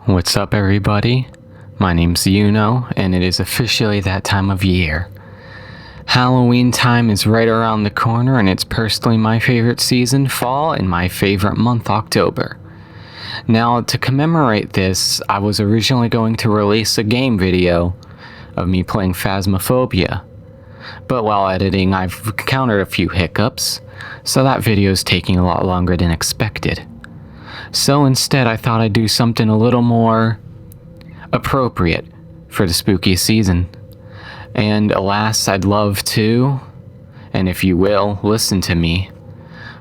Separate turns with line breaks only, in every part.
What's up, everybody? My name's Yuno, and it is officially that time of year. Halloween time is right around the corner, and it's personally my favorite season, fall, and my favorite month, October. Now, to commemorate this, I was originally going to release a game video of me playing Phasmophobia, but while editing, I've encountered a few hiccups, so that video is taking a lot longer than expected. So instead, I thought I'd do something a little more appropriate for the spooky season. And alas, I'd love to, and if you will, listen to me,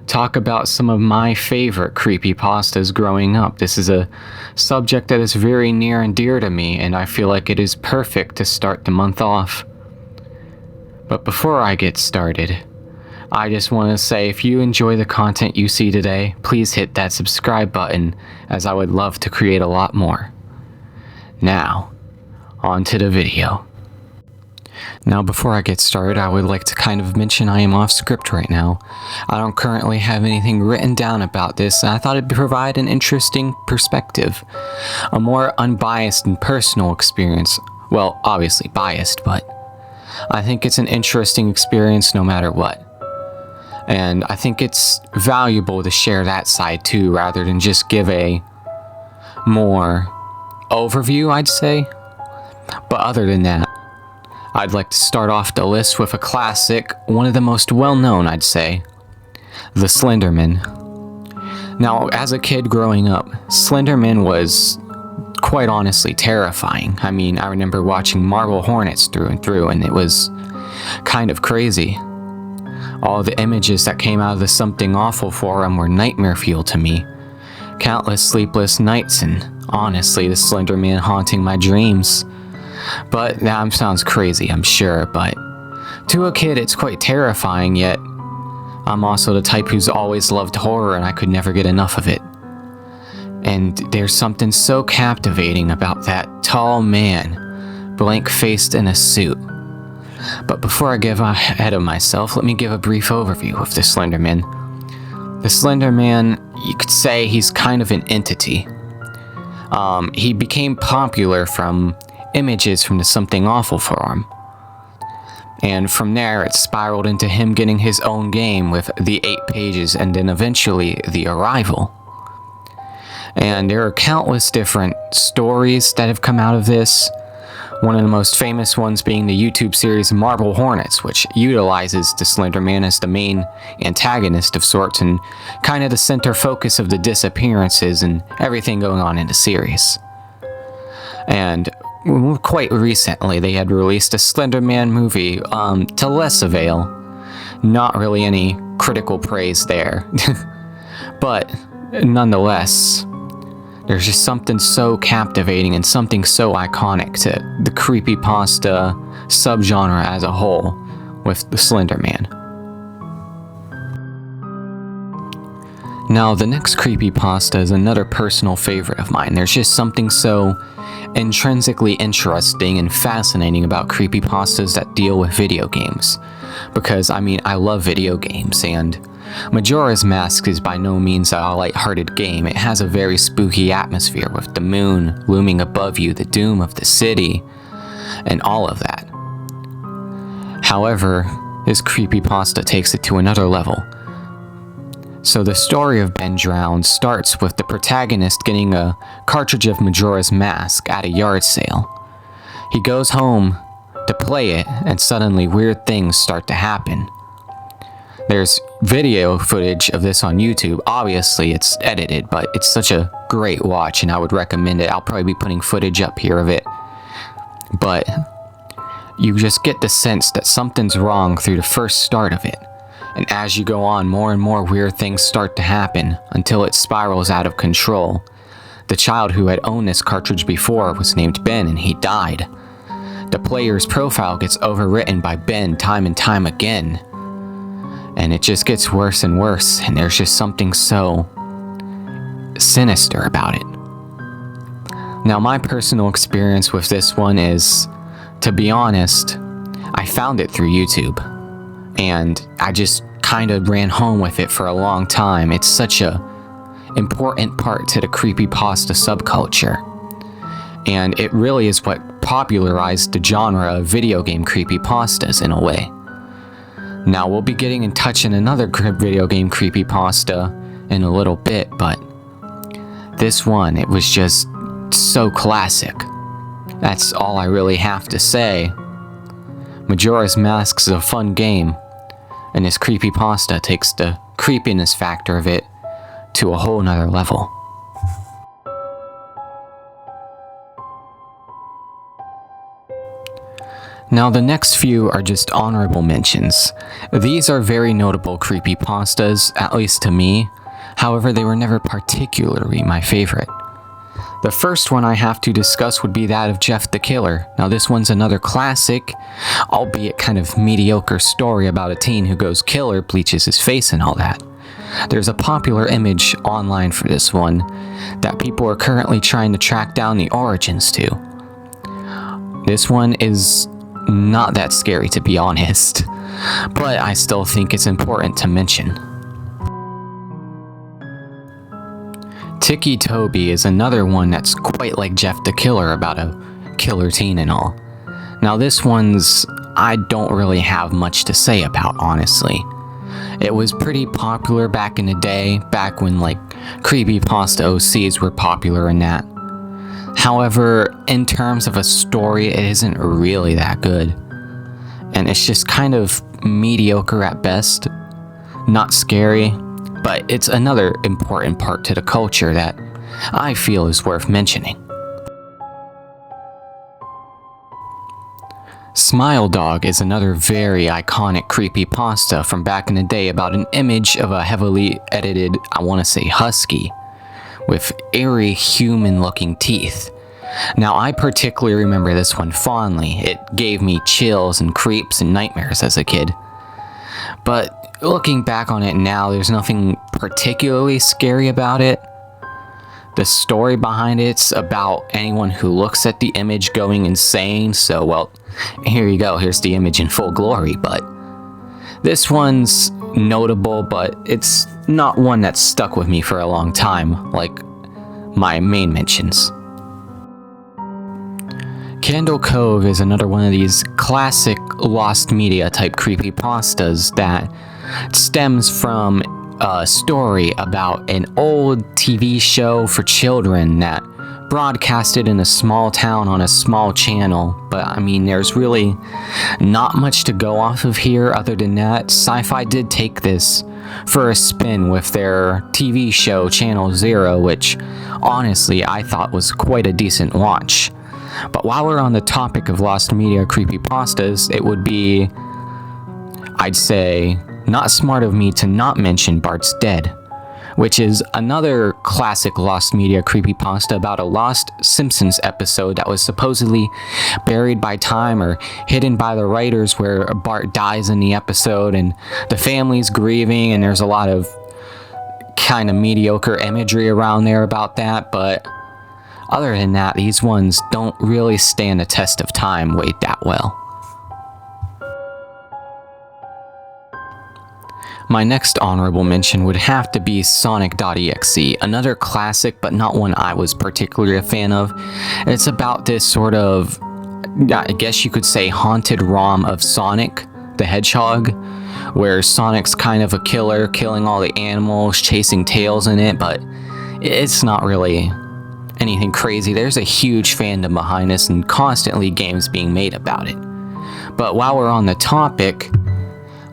talk about some of my favorite creepypastas growing up. This is a subject that is very near and dear to me, and I feel like it is perfect to start the month off. But before I get started, I just want to say, if you enjoy the content you see today, please hit that subscribe button, as I would love to create a lot more. Now, on to the video. Now, before I get started, I would like to kind of mention I am off script right now. I don't currently have anything written down about this, and I thought it'd provide an interesting perspective. A more unbiased and personal experience. Well, obviously biased, but I think it's an interesting experience no matter what. And I think it's valuable to share that side too, rather than just give a more overview, I'd say. But other than that, I'd like to start off the list with a classic, one of the most well-known, I'd say, the Slenderman. Now, as a kid growing up, Slenderman was quite honestly terrifying. I mean, I remember watching Marble Hornets through and through, and it was kind of crazy. All the images that came out of the Something Awful forum were nightmare fuel to me. Countless sleepless nights, and honestly, the Slender Man haunting my dreams. But that sounds crazy, I'm sure, but to a kid it's quite terrifying, yet I'm also the type who's always loved horror and I could never get enough of it. And there's something so captivating about that tall man, blank-faced in a suit. But before I get ahead of myself, let me give a brief overview of the Slenderman. The Slenderman, you could say he's kind of an entity. He became popular from images from the Something Awful forum. And from there, it spiraled into him getting his own game with the 8 pages and then eventually The Arrival. And there are countless different stories that have come out of this. One of the most famous ones being the YouTube series Marble Hornets, which utilizes the Slender Man as the main antagonist of sorts and kind of the center focus of the disappearances and everything going on in the series. And quite recently, they had released a Slender Man movie to less avail. Not really any critical praise there. But nonetheless, there's just something so captivating and something so iconic to the creepypasta subgenre as a whole with the Slender Man. Now, the next creepypasta is another personal favorite of mine. There's just something so intrinsically interesting and fascinating about creepypastas that deal with video games. Because, I mean, I love video games, and Majoras Mask is by no means a light-hearted game. It has a very spooky atmosphere with the moon looming above you, the doom of the city, and all of that. However, this creepypasta takes it to another level. So the story of Ben Drowned starts with the protagonist getting a cartridge of Majora's Mask at a yard sale. He goes home to play it, and suddenly weird things start to happen. There's video footage of this on YouTube. Obviously, it's edited, but it's such a great watch, and I would recommend it. I'll probably be putting footage up here of it. But you just get the sense that something's wrong through the first start of it. And as you go on, more and more weird things start to happen until it spirals out of control. The child who had owned this cartridge before was named Ben, and he died. The player's profile gets overwritten by Ben time and time again. And it just gets worse and worse, and there's just something so sinister about it. Now, my personal experience with this one is, to be honest, I found it through YouTube. And I just kind of ran home with it for a long time. It's such a important part to the creepypasta subculture. and it really is what popularized the genre of video game creepypastas in a way. Now, we'll be getting in touch in another video game creepypasta in a little bit, but this one, it was just so classic. That's all I really have to say. Majoras Mask is a fun game, and this creepypasta takes the creepiness factor of it to a whole nother level. Now, the next few are just honorable mentions. These are very notable creepypastas, at least to me. However, they were never particularly my favorite. The first one I have to discuss would be that of Jeff the Killer. Now, this one's another classic, albeit kind of mediocre story about a teen who goes killer, bleaches his face and all that. There's a popular image online for this one that people are currently trying to track down the origins to. This one is not that scary, to be honest, but I still think it's important to mention. Ticky Toby is another one that's quite like Jeff the Killer, about a killer teen and all. Now, this one's I don't really have much to say about, honestly. It was pretty popular back in the day, back when like creepypasta OCs were popular and that. However, in terms of a story, it isn't really that good. And it's just kind of mediocre at best. Not scary, but it's another important part to the culture that I feel is worth mentioning. Smile Dog is another very iconic creepypasta from back in the day about an image of a heavily edited, I want to say husky, with eerie human-looking teeth. Now, I particularly remember this one fondly. It gave me chills and creeps and nightmares as a kid. But looking back on it now, there's nothing particularly scary about it. The story behind it's about anyone who looks at the image going insane, so well, here you go, here's the image in full glory. But this one's notable, but it's not one that stuck with me for a long time, like my main mentions. Candle Cove is another one of these classic lost media type creepypastas that stems from a story about an old TV show for children that broadcasted in a small town on a small channel. But I mean, there's really not much to go off of here other than that. Sci-Fi did take this for a spin with their TV show Channel Zero, which honestly I thought was quite a decent watch. But while we're on the topic of lost media creepypastas, it would be, I'd say, not smart of me to not mention Bart's Dead, which is another classic lost media creepypasta about a lost Simpsons episode that was supposedly buried by time or hidden by the writers, where Bart dies in the episode and the family's grieving, and there's a lot of kind of mediocre imagery around there about that. But other than that, these ones don't really stand the test of time way that well. My next honorable mention would have to be Sonicexe, another classic, but not one I was particularly a fan of. It's about this sort of, I guess you could say, haunted ROM of Sonic the Hedgehog, where Sonic's kind of a killer, killing all the animals, chasing tails in it, but it's not really anything crazy. There's a huge fandom behind this and constantly games being made about it. But while we're on the topic,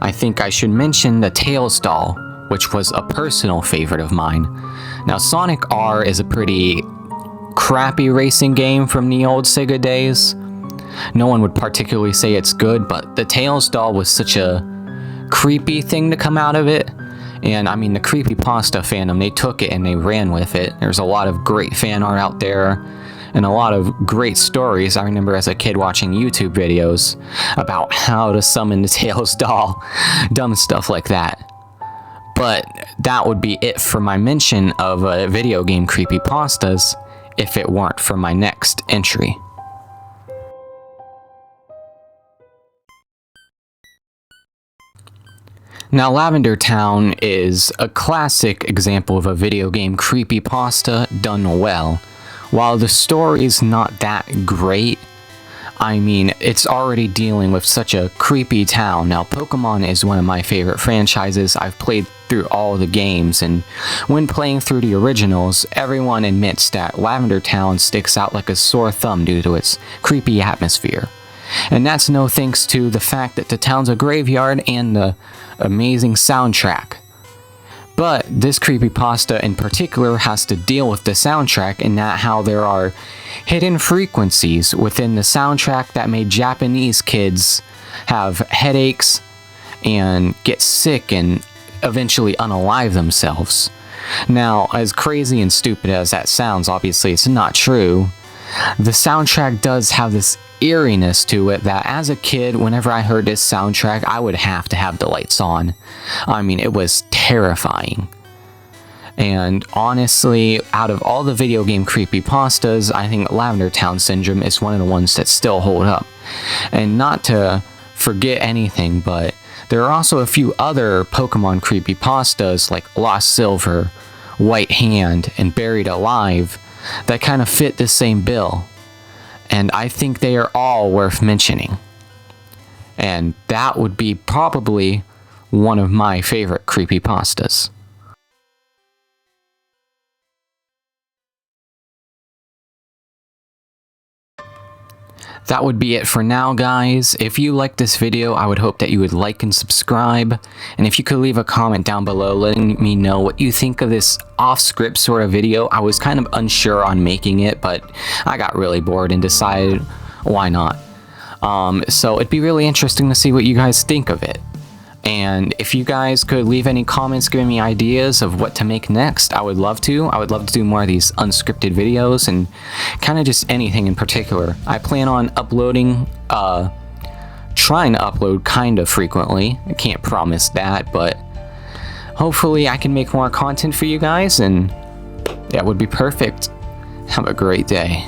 I think I should mention the Tails doll, which was a personal favorite of mine. Now, Sonic R is a pretty crappy racing game from the old Sega days. No one would particularly say it's good, but the Tails doll was such a creepy thing to come out of it. And I mean, the creepypasta fandom, they took it and they ran with it. There's a lot of great fan art out there and a lot of great stories. I remember as a kid watching YouTube videos about how to summon the Tails doll, dumb stuff like that. But that would be it for my mention of video game creepypastas if it weren't for my next entry. Now, Lavender Town is a classic example of a video game creepypasta done well. while the story is not that great, I mean, it's already dealing with such a creepy town. Now, Pokemon is one of my favorite franchises. I've played through all the games, and when playing through the originals, everyone admits that Lavender Town sticks out like a sore thumb due to its creepy atmosphere. And that's no thanks to the fact that the town's a graveyard and the amazing soundtrack. But this creepypasta in particular has to deal with the soundtrack, and that how there are hidden frequencies within the soundtrack that made Japanese kids have headaches and get sick and eventually unalive themselves. Now, as crazy and stupid as that sounds, obviously it's not true. The soundtrack does have this eeriness to it that as a kid, whenever I heard this soundtrack, I would have to have the lights on. I mean, it was terrifying. And honestly, out of all the video game creepypastas, I think Lavender Town Syndrome is one of the ones that still hold up. And not to forget anything, but there are also a few other Pokemon creepypastas like Lost Silver, White Hand, and Buried Alive that kind of fit the same bill. And I think they are all worth mentioning. And that would be probably one of my favorite creepypastas. That would be it for now, guys. If you liked this video, I would hope that you would like and subscribe. And if you could leave a comment down below letting me know what you think of this off-script sort of video. I was kind of unsure on making it, but I got really bored and decided why not. So it'd be really interesting to see what you guys think of it. And if you guys could leave any comments giving me ideas of what to make next, I would love to. I would love to do more of these unscripted videos and kind of just anything in particular. I plan on uploading, trying to upload kind of frequently. I can't promise that, but hopefully I can make more content for you guys, and that would be perfect. Have a great day.